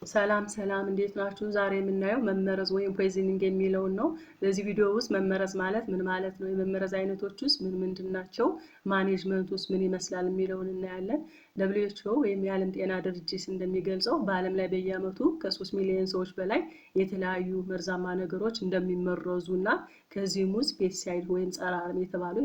ሰላም ሰላም እንዴት ናችሁ? ዛሬ የምናየው መመረዝ ወይም ፖይዝኒንግ የሚለውን ነው። በዚህ ቪዲዮ ውስጥ መመረዝ ማለት ምን ማለት ነው፣ የመመረዝ አይነቶች ውስጥ ምን ምንድን ናቸው፣ ማኔጅመንት ውስጥ ምን ይመስላል የሚለውን እናያለን። WHO ወይም የዓለም ጤና ድርጅት እንደሚገልጸው በዓለም ላይ በየዓመቱ ከ3 ሚሊዮን ሰዎች በላይ የተለያዩ መርዛማ ነገሮች እንደሚመረዙና ከዚህም ውስጥ ፔስቲሳይድ ወይም ጸረ አረም የተባለው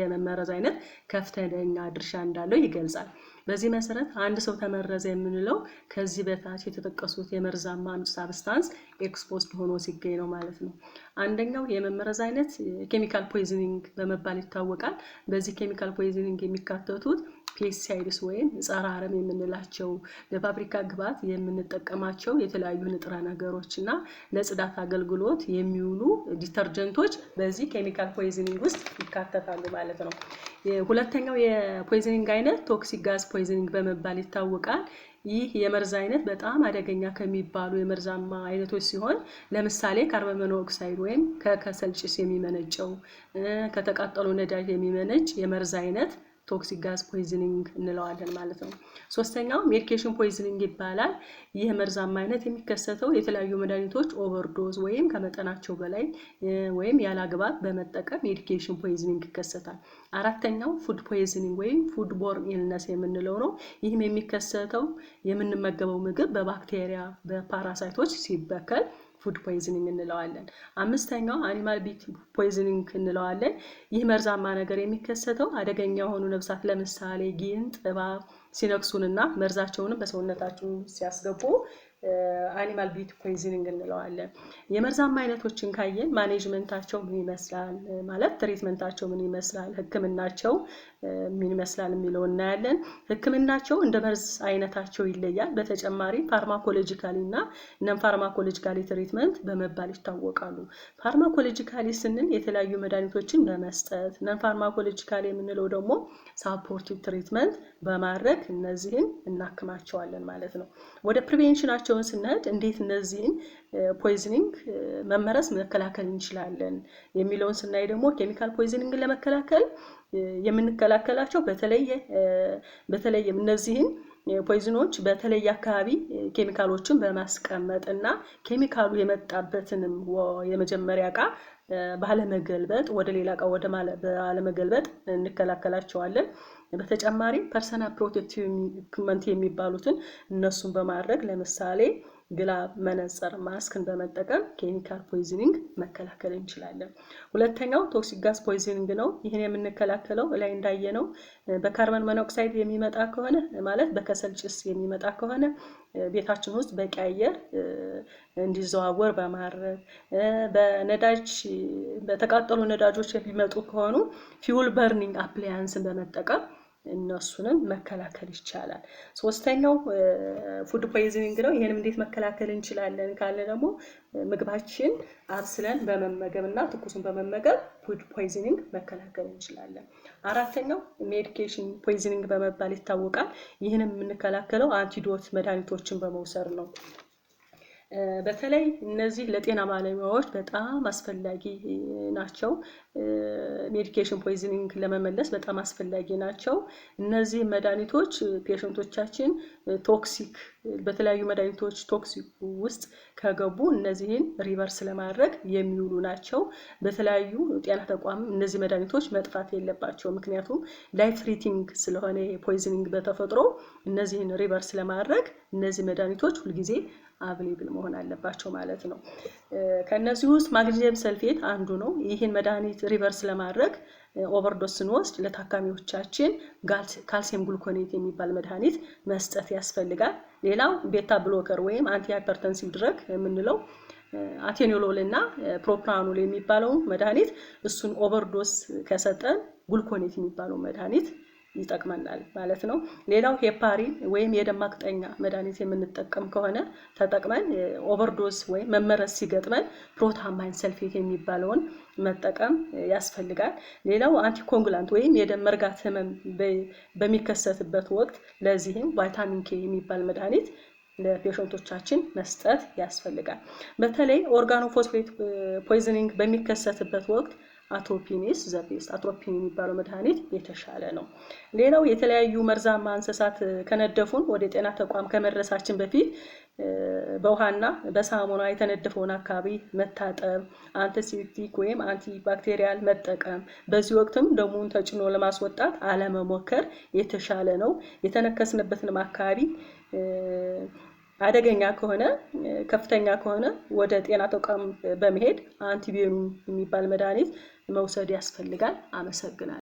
የመመረዝ አይነት ከፍተኛ ድርሻ እንዳለው ይገልጻል። በዚህ መሰረት አንድ ሰው ተመረዘ የምንለው ከዚህ በታች የተጠቀሱት የመርዛማ ሳብስታንስ ኤክስፖዝድ ሆኖ ሲገኝ ነው ማለት ነው። አንደኛው የመመረዝ አይነት ኬሚካል ፖይዝኒንግ በመባል ይታወቃል። በዚህ ኬሚካል ፖይዝኒንግ የሚካተቱት ፔስቲሳይድስ ወይም ጸረ አረም የምንላቸው ለፋብሪካ ግብዓት የምንጠቀማቸው የተለያዩ ንጥረ ነገሮች እና ለጽዳት አገልግሎት የሚውሉ ዲተርጀንቶች በዚህ ኬሚካል ፖይዝኒንግ ውስጥ ይካተታሉ ማለት ነው። ሁለተኛው የፖይዝኒንግ አይነት ቶክሲክ ጋዝ ፖይዝኒንግ በመባል ይታወቃል። ይህ የመርዝ አይነት በጣም አደገኛ ከሚባሉ የመርዛማ አይነቶች ሲሆን ለምሳሌ ካርበን ሞኖክሳይድ ወይም ከከሰል ጭስ የሚመነጨው ከተቃጠሉ ነዳጅ የሚመነጭ የመርዝ አይነት ቶክሲክ ጋዝ ፖይዝኒንግ እንለዋለን ማለት ነው። ሶስተኛው ሜዲኬሽን ፖይዝኒንግ ይባላል። ይህ መርዛማ አይነት የሚከሰተው የተለያዩ መድኃኒቶች ኦቨርዶዝ ወይም ከመጠናቸው በላይ ወይም ያላግባብ በመጠቀም ሜዲኬሽን ፖይዝኒንግ ይከሰታል። አራተኛው ፉድ ፖይዝኒንግ ወይም ፉድ ቦርን ኢልነስ የምንለው ነው። ይህም የሚከሰተው የምንመገበው ምግብ በባክቴሪያ በፓራሳይቶች ሲበከል ፉድ ፖይዝኒንግ እንለዋለን። አምስተኛው አኒማል ቢት ፖይዝኒንግ እንለዋለን። ይህ መርዛማ ነገር የሚከሰተው አደገኛ የሆኑ ነፍሳት ለምሳሌ ጊንጥ፣ እባብ ሲነክሱንና መርዛቸውንም በሰውነታችን ሲያስገቡ አኒማል ቢት ፖይዝኒንግ እንለዋለን። የመርዛማ አይነቶችን ካየን ማኔጅመንታቸው ምን ይመስላል ማለት ትሪትመንታቸው ምን ይመስላል፣ ህክምናቸው ምን ይመስላል የሚለው እናያለን። ህክምናቸው እንደ መርዝ አይነታቸው ይለያል። በተጨማሪ ፋርማኮሎጂካሊ እና ነን ፋርማኮሎጂካሊ ትሪትመንት በመባል ይታወቃሉ። ፋርማኮሎጂካሊ ስንል የተለያዩ መድኃኒቶችን በመስጠት፣ ነን ፋርማኮሎጂካሊ የምንለው ደግሞ ሳፖርቲቭ ትሪትመንት በማድረግ እነዚህን እናክማቸዋለን ማለት ነው። ወደ ፕሪቬንሽናቸው ስንሄድ እንዴት እነዚህን ፖይዝኒንግ መመረዝ መከላከል እንችላለን የሚለውን ስናይ ደግሞ ኬሚካል ፖይዝኒንግን ለመከላከል የምንከላከላቸው በተለይ እነዚህን ፖይዝኖች በተለየ አካባቢ ኬሚካሎችን በማስቀመጥ እና ኬሚካሉ የመጣበትንም የመጀመሪያ ዕቃ ባለመገልበጥ ወደ ሌላ ዕቃ ባለመገልበጥ እንከላከላቸዋለን። በተጨማሪ ፐርሰናል ፕሮቴክቲቭ ኢኩዊፕመንት የሚባሉትን እነሱን በማድረግ ለምሳሌ ግላብ፣ መነጽር፣ ማስክን በመጠቀም ኬሚካል ፖይዝኒንግ መከላከል እንችላለን። ሁለተኛው ቶክሲክ ጋዝ ፖይዝኒንግ ነው። ይህን የምንከላከለው ላይ እንዳየነው በካርበን ሞኖክሳይድ የሚመጣ ከሆነ ማለት በከሰል ጭስ የሚመጣ ከሆነ ቤታችን ውስጥ በቂ አየር እንዲዘዋወር በማድረግ በነዳጅ በተቃጠሉ ነዳጆች የሚመጡ ከሆኑ ፊውል በርኒንግ አፕላያንስን በመጠቀም እነሱንም መከላከል ይቻላል። ሶስተኛው ፉድ ፖይዝኒንግ ነው። ይሄንም እንዴት መከላከል እንችላለን ካለ ደግሞ ምግባችን አብስለን በመመገብና ትኩሱን በመመገብ ፉድ ፖይዝኒንግ መከላከል እንችላለን። አራተኛው ሜዲኬሽን ፖይዝኒንግ በመባል ይታወቃል። ይህንም የምንከላከለው አንቲዶት መድኃኒቶችን በመውሰድ ነው። በተለይ እነዚህ ለጤና ባለሙያዎች በጣም አስፈላጊ ናቸው። ሜዲኬሽን ፖይዝኒንግ ለመመለስ በጣም አስፈላጊ ናቸው። እነዚህ መድኃኒቶች ፔሸንቶቻችን ቶክሲክ በተለያዩ መድኃኒቶች ቶክሲክ ውስጥ ከገቡ እነዚህን ሪቨርስ ለማድረግ የሚውሉ ናቸው። በተለያዩ ጤና ተቋም እነዚህ መድኃኒቶች መጥፋት የለባቸው። ምክንያቱም ላይፍ ትሪቲንግ ስለሆነ ፖይዝኒንግ በተፈጥሮ እነዚህን ሪቨርስ ለማድረግ እነዚህ መድኃኒቶች ሁልጊዜ አቬሌብል መሆን አለባቸው ማለት ነው። ከነዚህ ውስጥ ማግኒዚየም ሰልፌት አንዱ ነው። ይህን መድኃኒት ሪቨርስ ለማድረግ ኦቨርዶስ ስንወስድ ለታካሚዎቻችን ካልሲየም ግሉኮኔት የሚባል መድኃኒት መስጠት ያስፈልጋል። ሌላው ቤታ ብሎከር ወይም አንቲ ሃይፐርተንሲቭ ድረግ የምንለው አቴኒዮሎል እና ፕሮፕራኖል የሚባለው መድኃኒት እሱን ኦቨርዶስ ከሰጠን ግሉኮኔት የሚባለው መድኃኒት ይጠቅመናል ማለት ነው። ሌላው ሄፓሪን ወይም የደም ማቅጠኛ መድኃኒት የምንጠቀም ከሆነ ተጠቅመን ኦቨርዶስ ወይም መመረዝ ሲገጥመን ፕሮታማይን ሰልፌት የሚባለውን መጠቀም ያስፈልጋል። ሌላው አንቲኮንጉላንት ወይም የደም መርጋት ህመም በሚከሰትበት ወቅት ለዚህም ቫይታሚን ኬ የሚባል መድኃኒት ለፔሸንቶቻችን መስጠት ያስፈልጋል። በተለይ ኦርጋኖፎስፌት ፖይዝኒንግ በሚከሰትበት ወቅት አትሮፒኒስ ዘቤስ አትሮፒን የሚባለው መድኃኒት የተሻለ ነው። ሌላው የተለያዩ መርዛማ እንስሳት ከነደፉን ወደ ጤና ተቋም ከመድረሳችን በፊት በውሃና በሳሙና የተነደፈውን አካባቢ መታጠብ፣ አንቲሴፕቲክ ወይም አንቲባክቴሪያል መጠቀም፣ በዚህ ወቅትም ደሙን ተጭኖ ለማስወጣት አለመሞከር የተሻለ ነው። የተነከስንበትንም አካባቢ አደገኛ ከሆነ ከፍተኛ ከሆነ ወደ ጤና ተቋም በመሄድ አንቲቬኖም የሚባል መድኃኒት መውሰድ ያስፈልጋል። አመሰግናለሁ።